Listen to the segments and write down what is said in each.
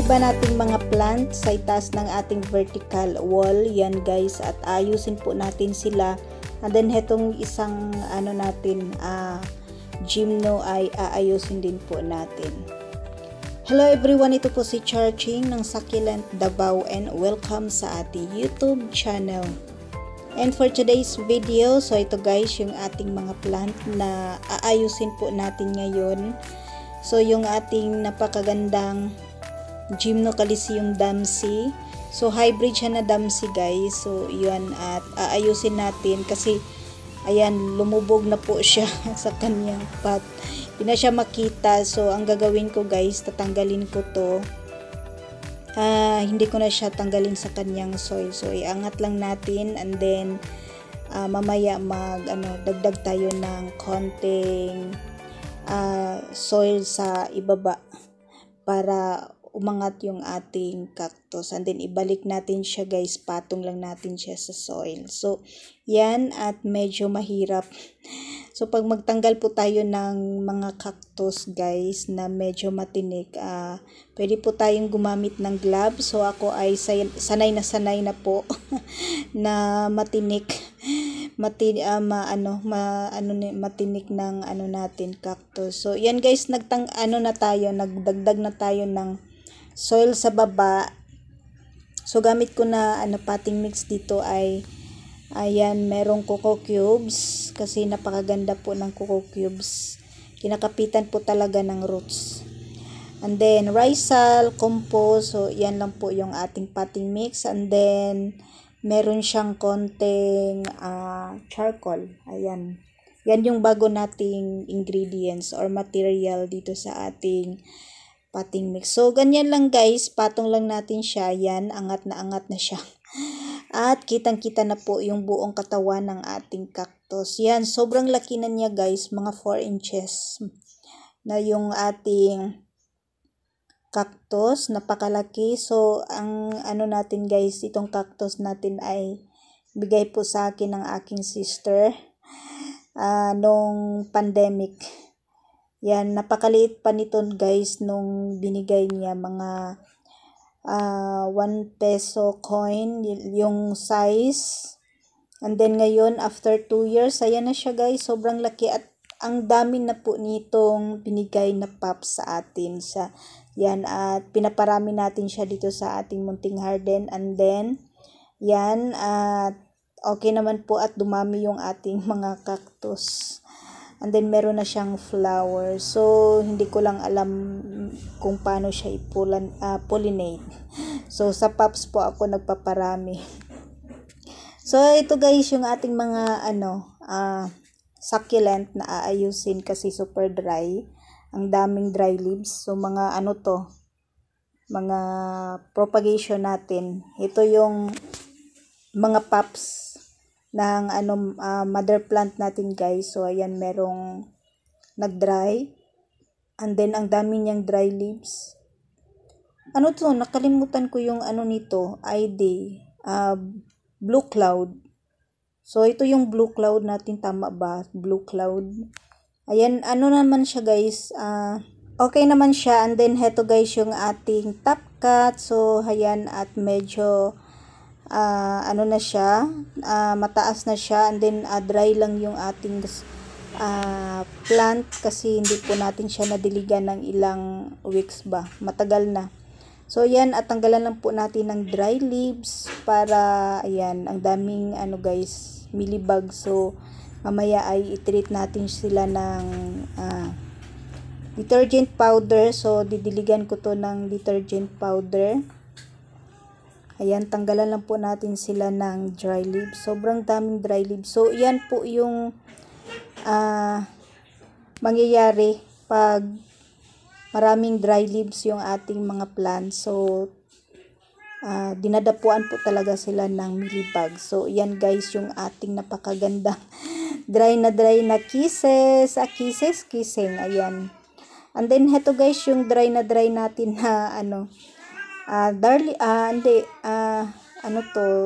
iba nating mga plant sa itaas ng ating vertical wall. Yan guys, at ayusin po natin sila. And then hetong isang gymno ay aayusin din po natin. Hello everyone, ito po si Charching ng Succulent Davao and welcome sa ating YouTube channel. And for today's video, so ito guys yung ating mga plant na aayusin po natin ngayon. So yung ating napakagandang Gymno Caliceum Damsi. So hybrid siya na Damsi guys. So yun, at aayusin natin kasi ayan, lumubog na po siya sa kanyang pot. Hindi na siya makita. So ang gagawin ko guys, tatanggalin ko to. Hindi ko na siya tanggalin sa kanyang soil. So iangat lang natin and then mamaya dagdag tayo ng konting soil sa ibaba para umangat yung ating cactus, and then ibalik natin siya guys, patong lang natin siya sa soil. So yan, at medyo mahirap. So pag magtanggal po tayo ng mga cactus guys na medyo matinik, pwede po tayong gumamit ng gloves. So ako ay sanay na po na matinik matinik ng natin cactus. So yan guys, nagdagdag na tayo ng soil sa baba. So gamit ko na potting mix dito ay ayan, merong coco cubes kasi napakaganda po ng coco cubes. Kinakapitan po talaga ng roots. And then risal, compost. So yan lang po yung ating potting mix, and then meron siyang konting charcoal. Ayan. Yan yung bago nating ingredients or material dito sa ating potting mix. So ganyan lang guys, patong lang natin siya. Yan, angat na siya. At kitang-kita na po yung buong katawan ng ating cactus. Yan, sobrang laki na niya guys, mga 4 inches na yung ating cactus, napakalaki. So ang natin guys, itong cactus natin ay bigay po sa akin ng aking sister nung pandemic. Yan, napakaliit pa nito guys nung binigay niya, mga 1 peso coin yung size. And then ngayon after 2 years, ayan na siya guys, sobrang laki, at ang dami na po nitong binigay na pops sa atin. Yan, at pinaparami natin siya dito sa ating munting garden. And then yan, at okay naman po at dumami yung ating mga cactus. And then meron na siyang flower. So hindi ko lang alam kung paano siya pollinate. So sa pops po ako nagpaparami. So ito guys yung ating mga succulent na aayusin kasi super dry. Ang daming dry leaves. So mga mga propagation natin. Ito yung mga pops ng mother plant natin guys. So ayan, merong nag-dry, and then ang dami niyang dry leaves. Nakalimutan ko yung nito, ID, blue cloud. So ito yung blue cloud natin, tama ba? Blue cloud. Ayan, naman siya guys, okay naman siya. And then heto guys yung ating top cut. So ayan, at medyo na siya, mataas na siya, and then dry lang yung ating plant kasi hindi po natin siya nadiligan ng ilang weeks ba, matagal na. So yan, at tanggalan lang po natin ng dry leaves para ayan, ang daming guys, mealybug. So mamaya ay i-treat natin sila ng detergent powder. So didiligan ko to ng detergent powder. Ayan, tanggalan lang po natin sila ng dry leaves. Sobrang daming dry leaves. So yan po yung mangyayari pag maraming dry leaves yung ating mga plants. So dinadapuan po talaga sila ng mealybug. So yan guys yung ating napakagandang dry na kisses. Kissing. Ayan. And then heto guys yung dry natin na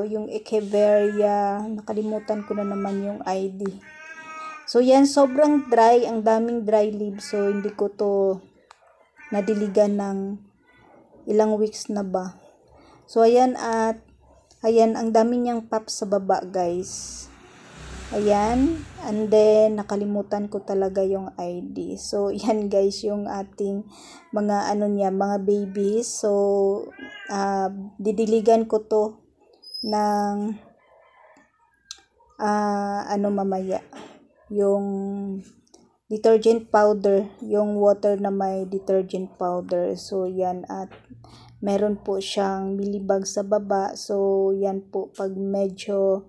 yung Echeveria, nakalimutan ko na naman yung ID. So yan, sobrang dry, ang daming dry leaves. So hindi ko to nadiligan ng ilang weeks na ba. So ayan, at ayan, ang dami niyang pups sa baba guys. Ayan, and then nakalimutan ko talaga yung ID. So yan guys yung ating mga ano niya, mga babies. So didiligan ko to ng ano mamaya, yung detergent powder, yung water na may detergent powder. So yan, at meron po siyang millibag sa baba. So yan po, pag medyo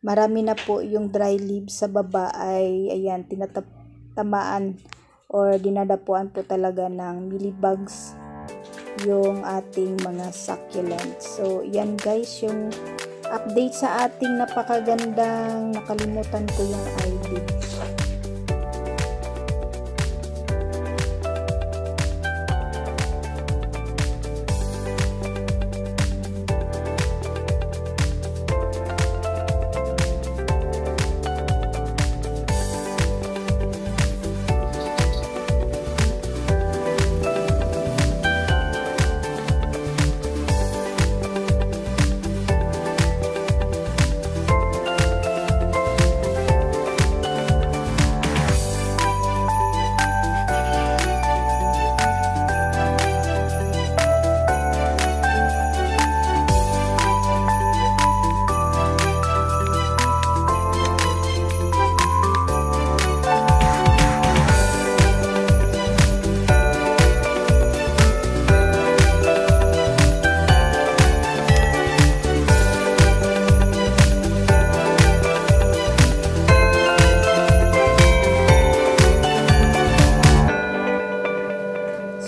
marami na po yung dry leaves sa baba ay ayan, tinatamaan or dinadapuan po talaga ng millibugs yung ating mga succulents. So yan guys yung update sa ating napakagandang, nakalimutan ko yung ID.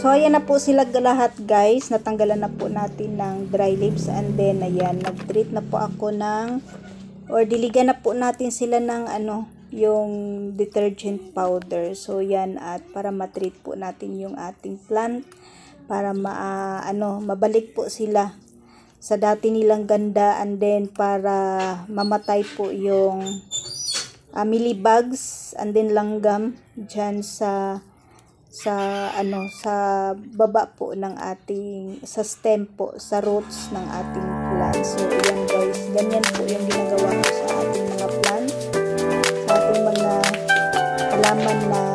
So ayan na po sila lahat guys, natanggalan na po natin ng dry leaves, and then ayan, nag-treat na po ako ng, or diligan na po natin sila ng ano, yung detergent powder. So yan, at para ma-treat po natin yung ating plant, para mabalik po sila sa dati nilang ganda, and then para mamatay po yung millibugs and then langgam dyan sa baba po ng ating, sa stem po, sa roots ng ating plant. So ayan guys, ganyan po yung ginagawa ko sa ating mga plant, sa ating mga halaman na